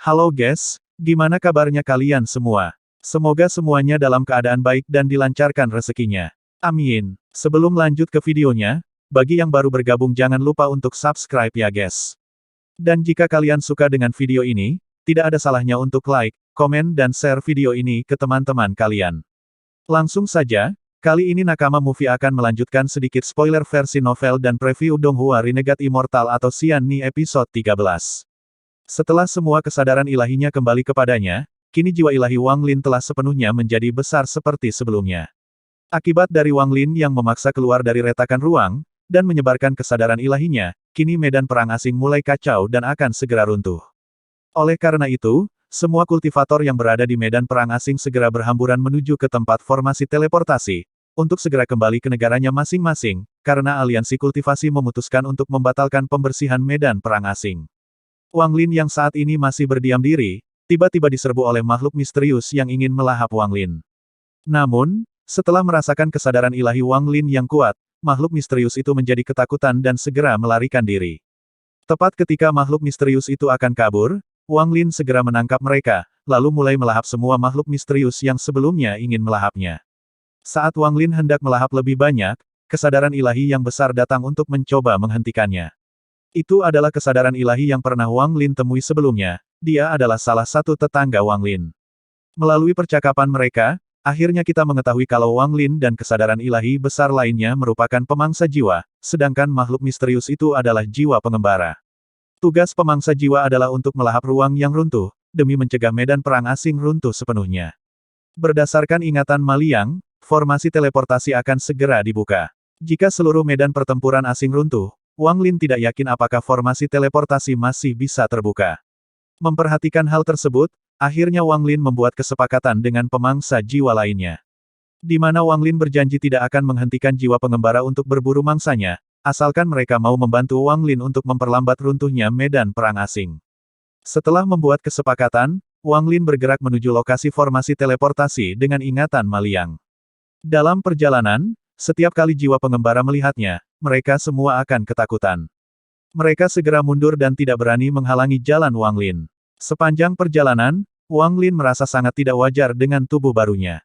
Halo guys, gimana kabarnya kalian semua? Semoga semuanya dalam keadaan baik dan dilancarkan rezekinya. Amin. Sebelum lanjut ke videonya, bagi yang baru bergabung jangan lupa untuk subscribe ya guys. Dan jika kalian suka dengan video ini, tidak ada salahnya untuk like, komen dan share video ini ke teman-teman kalian. Langsung saja, kali ini Nakama Movie akan melanjutkan sedikit spoiler versi novel dan preview Donghua Renegade Immortal atau Xian Ni episode 13. Setelah semua kesadaran ilahinya kembali kepadanya, kini jiwa ilahi Wang Lin telah sepenuhnya menjadi besar seperti sebelumnya. Akibat dari Wang Lin yang memaksa keluar dari retakan ruang, dan menyebarkan kesadaran ilahinya, kini medan perang asing mulai kacau dan akan segera runtuh. Oleh karena itu, semua kultivator yang berada di medan perang asing segera berhamburan menuju ke tempat formasi teleportasi, untuk segera kembali ke negaranya masing-masing, karena aliansi kultivasi memutuskan untuk membatalkan pembersihan medan perang asing. Wang Lin yang saat ini masih berdiam diri, tiba-tiba diserbu oleh makhluk misterius yang ingin melahap Wang Lin. Namun, setelah merasakan kesadaran ilahi Wang Lin yang kuat, makhluk misterius itu menjadi ketakutan dan segera melarikan diri. Tepat ketika makhluk misterius itu akan kabur, Wang Lin segera menangkap mereka, lalu mulai melahap semua makhluk misterius yang sebelumnya ingin melahapnya. Saat Wang Lin hendak melahap lebih banyak, kesadaran ilahi yang besar datang untuk mencoba menghentikannya. Itu adalah kesadaran ilahi yang pernah Wang Lin temui sebelumnya, dia adalah salah satu tetangga Wang Lin. Melalui percakapan mereka, akhirnya kita mengetahui kalau Wang Lin dan kesadaran ilahi besar lainnya merupakan pemangsa jiwa, sedangkan makhluk misterius itu adalah jiwa pengembara. Tugas pemangsa jiwa adalah untuk melahap ruang yang runtuh, demi mencegah medan perang asing runtuh sepenuhnya. Berdasarkan ingatan Ma Liang, formasi teleportasi akan segera dibuka. Jika seluruh medan pertempuran asing runtuh, Wang Lin tidak yakin apakah formasi teleportasi masih bisa terbuka. Memperhatikan hal tersebut, akhirnya Wang Lin membuat kesepakatan dengan pemangsa jiwa lainnya. Di mana Wang Lin berjanji tidak akan menghentikan jiwa pengembara untuk berburu mangsanya, asalkan mereka mau membantu Wang Lin untuk memperlambat runtuhnya medan perang asing. Setelah membuat kesepakatan, Wang Lin bergerak menuju lokasi formasi teleportasi dengan ingatan Ma Liang. Dalam perjalanan, setiap kali jiwa pengembara melihatnya, mereka semua akan ketakutan. Mereka segera mundur dan tidak berani menghalangi jalan Wang Lin. Sepanjang perjalanan, Wang Lin merasa sangat tidak wajar dengan tubuh barunya.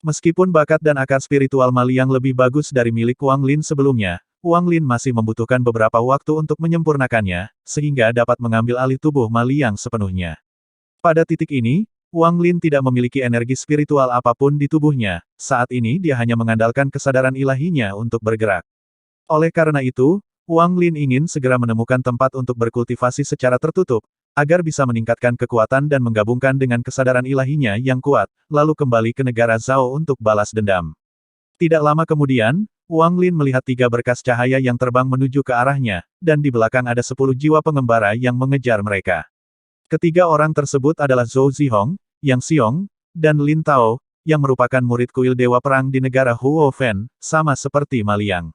Meskipun bakat dan akar spiritual Ma Liang lebih bagus dari milik Wang Lin sebelumnya, Wang Lin masih membutuhkan beberapa waktu untuk menyempurnakannya, sehingga dapat mengambil alih tubuh Ma Liang sepenuhnya. Pada titik ini, Wang Lin tidak memiliki energi spiritual apapun di tubuhnya, saat ini dia hanya mengandalkan kesadaran ilahinya untuk bergerak. Oleh karena itu, Wang Lin ingin segera menemukan tempat untuk berkultivasi secara tertutup, agar bisa meningkatkan kekuatan dan menggabungkan dengan kesadaran ilahinya yang kuat, lalu kembali ke negara Zhao untuk balas dendam. Tidak lama kemudian, Wang Lin melihat 3 berkas cahaya yang terbang menuju ke arahnya, dan di belakang ada 10 jiwa pengembara yang mengejar mereka. Ketiga orang tersebut adalah Zhou Zihong, Yang Xiong, dan Lin Tao, yang merupakan murid kuil Dewa Perang di negara Huo Fen, sama seperti Ma Liang.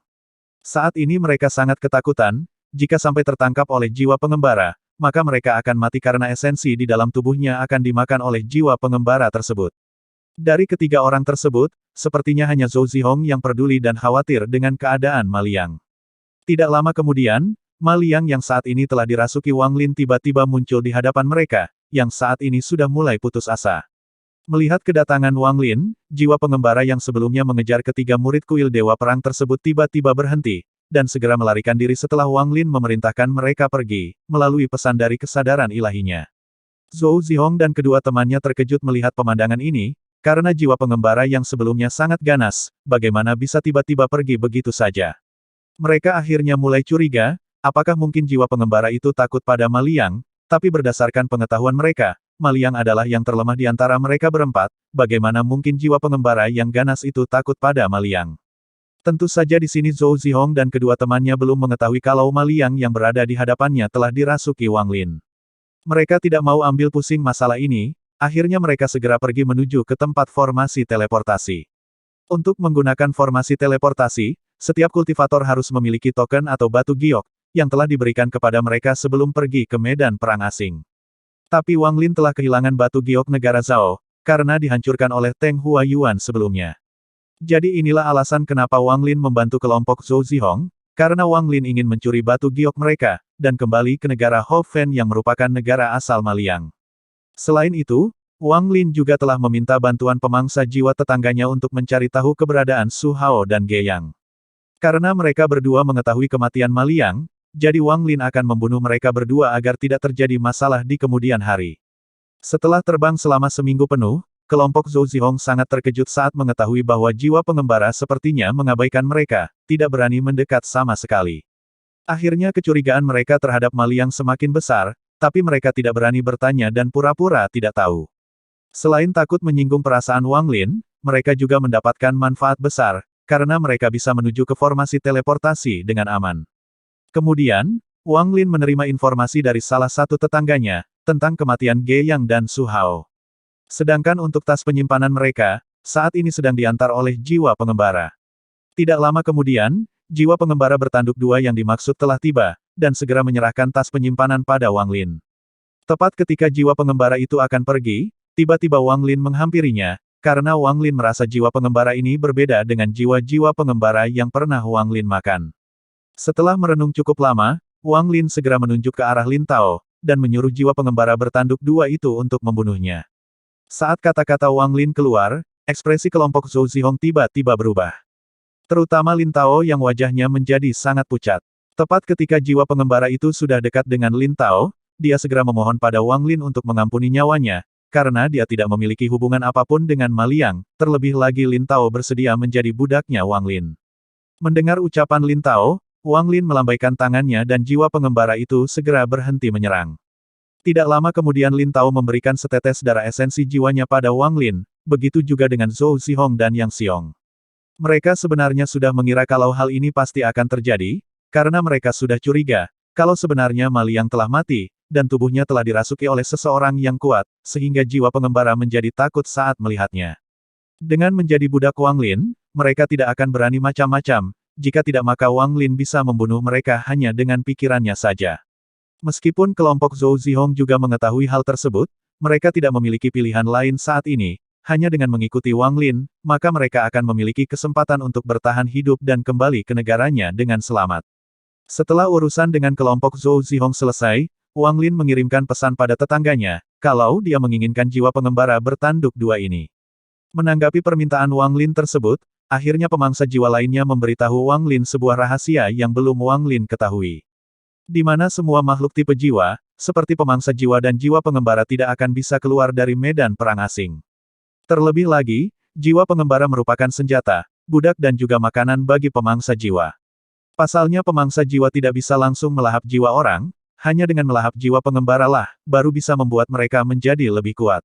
Saat ini mereka sangat ketakutan, jika sampai tertangkap oleh jiwa pengembara, maka mereka akan mati karena esensi di dalam tubuhnya akan dimakan oleh jiwa pengembara tersebut. Dari ketiga orang tersebut, sepertinya hanya Zhou Zihong yang peduli dan khawatir dengan keadaan Ma Liang. Tidak lama kemudian, Ma Liang yang saat ini telah dirasuki Wang Lin tiba-tiba muncul di hadapan mereka, yang saat ini sudah mulai putus asa. Melihat kedatangan Wang Lin, jiwa pengembara yang sebelumnya mengejar ketiga murid kuil Dewa Perang tersebut tiba-tiba berhenti, dan segera melarikan diri setelah Wang Lin memerintahkan mereka pergi, melalui pesan dari kesadaran ilahinya. Zhou Zihong dan kedua temannya terkejut melihat pemandangan ini, karena jiwa pengembara yang sebelumnya sangat ganas, bagaimana bisa tiba-tiba pergi begitu saja. Mereka akhirnya mulai curiga, apakah mungkin jiwa pengembara itu takut pada Ma Liang, tapi berdasarkan pengetahuan mereka, Ma Liang adalah yang terlemah di antara mereka berempat, bagaimana mungkin jiwa pengembara yang ganas itu takut pada Ma Liang. Tentu saja di sini Zhou Zihong dan kedua temannya belum mengetahui kalau Ma Liang yang berada di hadapannya telah dirasuki Wang Lin. Mereka tidak mau ambil pusing masalah ini, akhirnya mereka segera pergi menuju ke tempat formasi teleportasi. Untuk menggunakan formasi teleportasi, setiap kultivator harus memiliki token atau batu giok, yang telah diberikan kepada mereka sebelum pergi ke medan perang asing. Tapi Wang Lin telah kehilangan batu giok negara Zhao, karena dihancurkan oleh Teng Huayuan sebelumnya. Jadi inilah alasan kenapa Wang Lin membantu kelompok Zhou Zihong, karena Wang Lin ingin mencuri batu giok mereka, dan kembali ke negara Ho Fen yang merupakan negara asal Ma Liang. Selain itu, Wang Lin juga telah meminta bantuan pemangsa jiwa tetangganya untuk mencari tahu keberadaan Su Hao dan Ge Yang. Karena mereka berdua mengetahui kematian Ma Liang, jadi Wang Lin akan membunuh mereka berdua agar tidak terjadi masalah di kemudian hari. Setelah terbang selama seminggu penuh, kelompok Zhou Zihong sangat terkejut saat mengetahui bahwa jiwa pengembara sepertinya mengabaikan mereka, tidak berani mendekat sama sekali. Akhirnya kecurigaan mereka terhadap Ma Liang semakin besar, tapi mereka tidak berani bertanya dan pura-pura tidak tahu. Selain takut menyinggung perasaan Wang Lin, mereka juga mendapatkan manfaat besar, karena mereka bisa menuju ke formasi teleportasi dengan aman. Kemudian, Wang Lin menerima informasi dari salah satu tetangganya, tentang kematian Ge Yang dan Su Hao. Sedangkan untuk tas penyimpanan mereka, saat ini sedang diantar oleh jiwa pengembara. Tidak lama kemudian, jiwa pengembara bertanduk dua yang dimaksud telah tiba, dan segera menyerahkan tas penyimpanan pada Wang Lin. Tepat ketika jiwa pengembara itu akan pergi, tiba-tiba Wang Lin menghampirinya, karena Wang Lin merasa jiwa pengembara ini berbeda dengan jiwa-jiwa pengembara yang pernah Wang Lin makan. Setelah merenung cukup lama, Wang Lin segera menunjuk ke arah Lin Tao, dan menyuruh jiwa pengembara bertanduk dua itu untuk membunuhnya. Saat kata-kata Wang Lin keluar, ekspresi kelompok Zhou Zihong tiba-tiba berubah. Terutama Lin Tao yang wajahnya menjadi sangat pucat. Tepat ketika jiwa pengembara itu sudah dekat dengan Lin Tao, dia segera memohon pada Wang Lin untuk mengampuni nyawanya, karena dia tidak memiliki hubungan apapun dengan Ma Liang, terlebih lagi Lin Tao bersedia menjadi budaknya Wang Lin. Mendengar ucapan Lin Tao, Wang Lin melambaikan tangannya dan jiwa pengembara itu segera berhenti menyerang. Tidak lama kemudian Lin Tao memberikan setetes darah esensi jiwanya pada Wang Lin, begitu juga dengan Zhou Zihong dan Yang Xiong. Mereka sebenarnya sudah mengira kalau hal ini pasti akan terjadi, karena mereka sudah curiga, kalau sebenarnya Ma Liang telah mati, dan tubuhnya telah dirasuki oleh seseorang yang kuat, sehingga jiwa pengembara menjadi takut saat melihatnya. Dengan menjadi budak Wang Lin, mereka tidak akan berani macam-macam, jika tidak maka Wang Lin bisa membunuh mereka hanya dengan pikirannya saja. Meskipun kelompok Zhou Zihong juga mengetahui hal tersebut, mereka tidak memiliki pilihan lain saat ini, hanya dengan mengikuti Wang Lin, maka mereka akan memiliki kesempatan untuk bertahan hidup dan kembali ke negaranya dengan selamat. Setelah urusan dengan kelompok Zhou Zihong selesai, Wang Lin mengirimkan pesan pada tetangganya, kalau dia menginginkan jiwa pengembara bertanduk dua ini. Menanggapi permintaan Wang Lin tersebut, akhirnya pemangsa jiwa lainnya memberitahu Wang Lin sebuah rahasia yang belum Wang Lin ketahui. Di mana semua makhluk tipe jiwa, seperti pemangsa jiwa dan jiwa pengembara tidak akan bisa keluar dari medan perang asing. Terlebih lagi, jiwa pengembara merupakan senjata, budak dan juga makanan bagi pemangsa jiwa. Pasalnya pemangsa jiwa tidak bisa langsung melahap jiwa orang, hanya dengan melahap jiwa pengembara lah, baru bisa membuat mereka menjadi lebih kuat.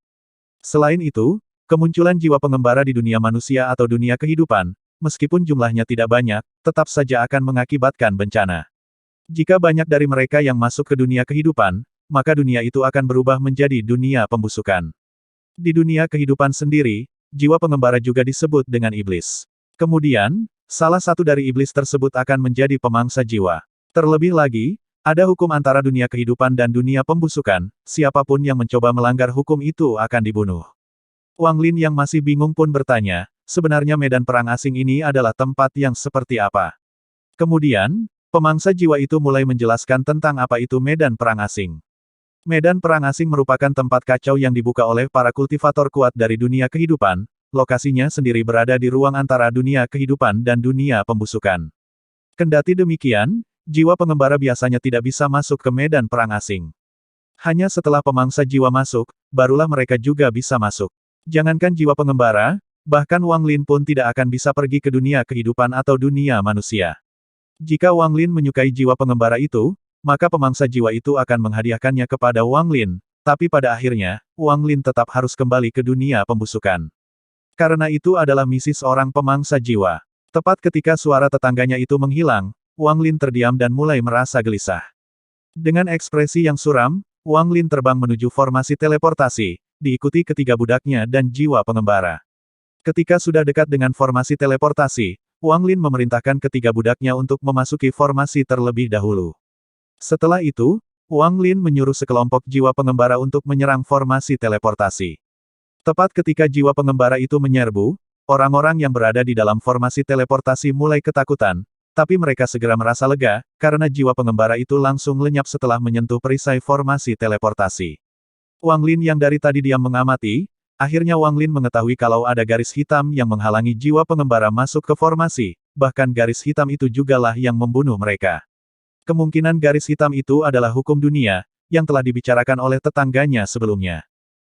Selain itu, kemunculan jiwa pengembara di dunia manusia atau dunia kehidupan, meskipun jumlahnya tidak banyak, tetap saja akan mengakibatkan bencana. Jika banyak dari mereka yang masuk ke dunia kehidupan, maka dunia itu akan berubah menjadi dunia pembusukan. Di dunia kehidupan sendiri, jiwa pengembara juga disebut dengan iblis. Kemudian, salah satu dari iblis tersebut akan menjadi pemangsa jiwa. Terlebih lagi, ada hukum antara dunia kehidupan dan dunia pembusukan, siapapun yang mencoba melanggar hukum itu akan dibunuh. Wang Lin yang masih bingung pun bertanya, sebenarnya medan perang asing ini adalah tempat yang seperti apa? Kemudian, pemangsa jiwa itu mulai menjelaskan tentang apa itu medan perang asing. Medan perang asing merupakan tempat kacau yang dibuka oleh para kultivator kuat dari dunia kehidupan, lokasinya sendiri berada di ruang antara dunia kehidupan dan dunia pembusukan. Kendati demikian, jiwa pengembara biasanya tidak bisa masuk ke medan perang asing. Hanya setelah pemangsa jiwa masuk, barulah mereka juga bisa masuk. Jangankan jiwa pengembara, bahkan Wang Lin pun tidak akan bisa pergi ke dunia kehidupan atau dunia manusia. Jika Wang Lin menyukai jiwa pengembara itu, maka pemangsa jiwa itu akan menghadiahkannya kepada Wang Lin, tapi pada akhirnya, Wang Lin tetap harus kembali ke dunia pembusukan. Karena itu adalah misi seorang pemangsa jiwa. Tepat ketika suara tetangganya itu menghilang, Wang Lin terdiam dan mulai merasa gelisah. Dengan ekspresi yang suram, Wang Lin terbang menuju formasi teleportasi, diikuti ketiga budaknya dan jiwa pengembara. Ketika sudah dekat dengan formasi teleportasi, Wang Lin memerintahkan ketiga budaknya untuk memasuki formasi terlebih dahulu. Setelah itu, Wang Lin menyuruh sekelompok jiwa pengembara untuk menyerang formasi teleportasi. Tepat ketika jiwa pengembara itu menyerbu, orang-orang yang berada di dalam formasi teleportasi mulai ketakutan, tapi mereka segera merasa lega, karena jiwa pengembara itu langsung lenyap setelah menyentuh perisai formasi teleportasi. Wang Lin yang dari tadi diam mengamati, akhirnya Wang Lin mengetahui kalau ada garis hitam yang menghalangi jiwa pengembara masuk ke formasi, bahkan garis hitam itu jugalah yang membunuh mereka. Kemungkinan garis hitam itu adalah hukum dunia, yang telah dibicarakan oleh tetangganya sebelumnya.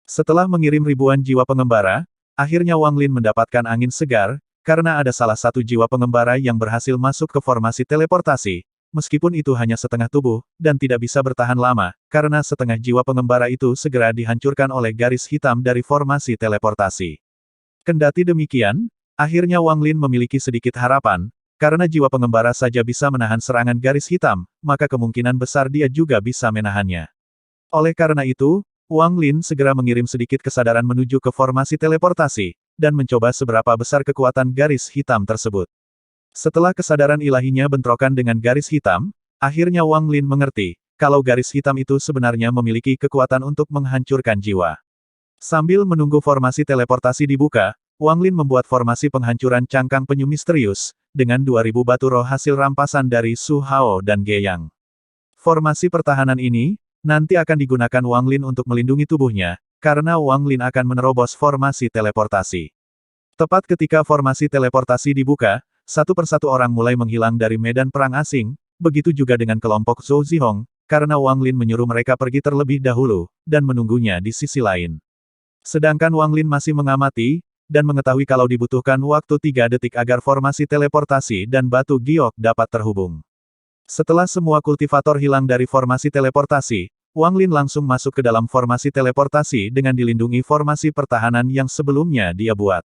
Setelah mengirim ribuan jiwa pengembara, akhirnya Wang Lin mendapatkan angin segar, karena ada salah satu jiwa pengembara yang berhasil masuk ke formasi teleportasi, meskipun itu hanya setengah tubuh, dan tidak bisa bertahan lama, karena setengah jiwa pengembara itu segera dihancurkan oleh garis hitam dari formasi teleportasi. Kendati demikian, akhirnya Wang Lin memiliki sedikit harapan, karena jiwa pengembara saja bisa menahan serangan garis hitam, maka kemungkinan besar dia juga bisa menahannya. Oleh karena itu, Wang Lin segera mengirim sedikit kesadaran menuju ke formasi teleportasi, dan mencoba seberapa besar kekuatan garis hitam tersebut. Setelah kesadaran ilahinya bentrokan dengan garis hitam, akhirnya Wang Lin mengerti, kalau garis hitam itu sebenarnya memiliki kekuatan untuk menghancurkan jiwa. Sambil menunggu formasi teleportasi dibuka, Wang Lin membuat formasi penghancuran cangkang penyu misterius, dengan 2000 batu roh hasil rampasan dari Su Hao dan Ge Yang. Formasi pertahanan ini, nanti akan digunakan Wang Lin untuk melindungi tubuhnya, karena Wang Lin akan menerobos formasi teleportasi. Tepat ketika formasi teleportasi dibuka, satu persatu orang mulai menghilang dari medan perang asing, begitu juga dengan kelompok Zhou Zihong, karena Wang Lin menyuruh mereka pergi terlebih dahulu, dan menunggunya di sisi lain. Sedangkan Wang Lin masih mengamati, dan mengetahui kalau dibutuhkan waktu 3 detik agar formasi teleportasi dan batu giok dapat terhubung. Setelah semua kultivator hilang dari formasi teleportasi, Wang Lin langsung masuk ke dalam formasi teleportasi dengan dilindungi formasi pertahanan yang sebelumnya dia buat.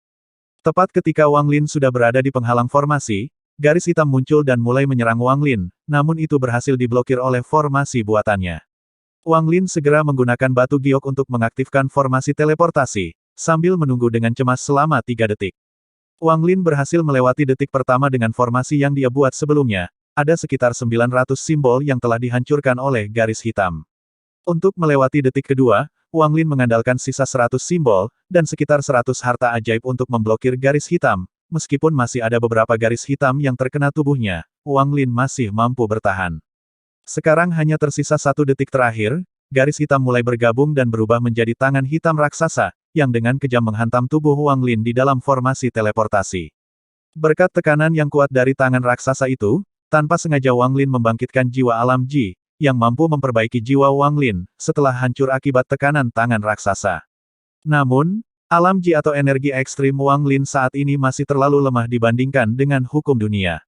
Tepat ketika Wang Lin sudah berada di penghalang formasi, garis hitam muncul dan mulai menyerang Wang Lin, namun itu berhasil diblokir oleh formasi buatannya. Wang Lin segera menggunakan batu giok untuk mengaktifkan formasi teleportasi, sambil menunggu dengan cemas selama 3 detik. Wang Lin berhasil melewati detik pertama dengan formasi yang dia buat sebelumnya, ada sekitar 900 simbol yang telah dihancurkan oleh garis hitam. Untuk melewati detik kedua, Wang Lin mengandalkan sisa 100 simbol, dan sekitar 100 harta ajaib untuk memblokir garis hitam. Meskipun masih ada beberapa garis hitam yang terkena tubuhnya, Wang Lin masih mampu bertahan. Sekarang hanya tersisa 1 detik terakhir, garis hitam mulai bergabung dan berubah menjadi tangan hitam raksasa, yang dengan kejam menghantam tubuh Wang Lin di dalam formasi teleportasi. Berkat tekanan yang kuat dari tangan raksasa itu, tanpa sengaja Wang Lin membangkitkan jiwa alam Ji, yang mampu memperbaiki jiwa Wang Lin, setelah hancur akibat tekanan tangan raksasa. Namun, alam Ji atau energi ekstrim Wang Lin saat ini masih terlalu lemah dibandingkan dengan hukum dunia.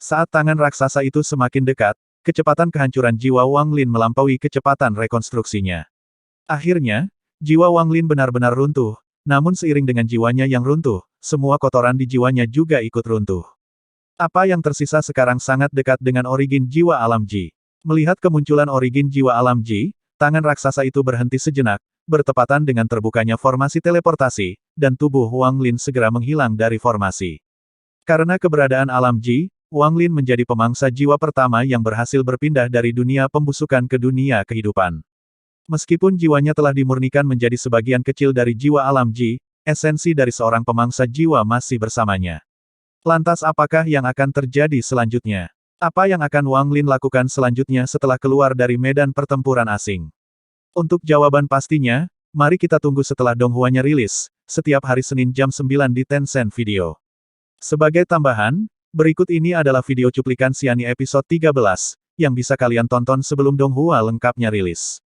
Saat tangan raksasa itu semakin dekat, kecepatan kehancuran jiwa Wang Lin melampaui kecepatan rekonstruksinya. Akhirnya, jiwa Wang Lin benar-benar runtuh, namun seiring dengan jiwanya yang runtuh, semua kotoran di jiwanya juga ikut runtuh. Apa yang tersisa sekarang sangat dekat dengan origin jiwa alam Ji. Melihat kemunculan origin jiwa alam Ji, tangan raksasa itu berhenti sejenak, bertepatan dengan terbukanya formasi teleportasi, dan tubuh Wang Lin segera menghilang dari formasi. Karena keberadaan alam Ji, Wang Lin menjadi pemangsa jiwa pertama yang berhasil berpindah dari dunia pembusukan ke dunia kehidupan. Meskipun jiwanya telah dimurnikan menjadi sebagian kecil dari jiwa alam Ji, esensi dari seorang pemangsa jiwa masih bersamanya. Lantas apakah yang akan terjadi selanjutnya? Apa yang akan Wang Lin lakukan selanjutnya setelah keluar dari medan pertempuran asing? Untuk jawaban pastinya, mari kita tunggu setelah Donghua-nya rilis, setiap hari Senin jam 9 di Tencent Video. Sebagai tambahan, berikut ini adalah video cuplikan Xiani episode 13, yang bisa kalian tonton sebelum Donghua lengkapnya rilis.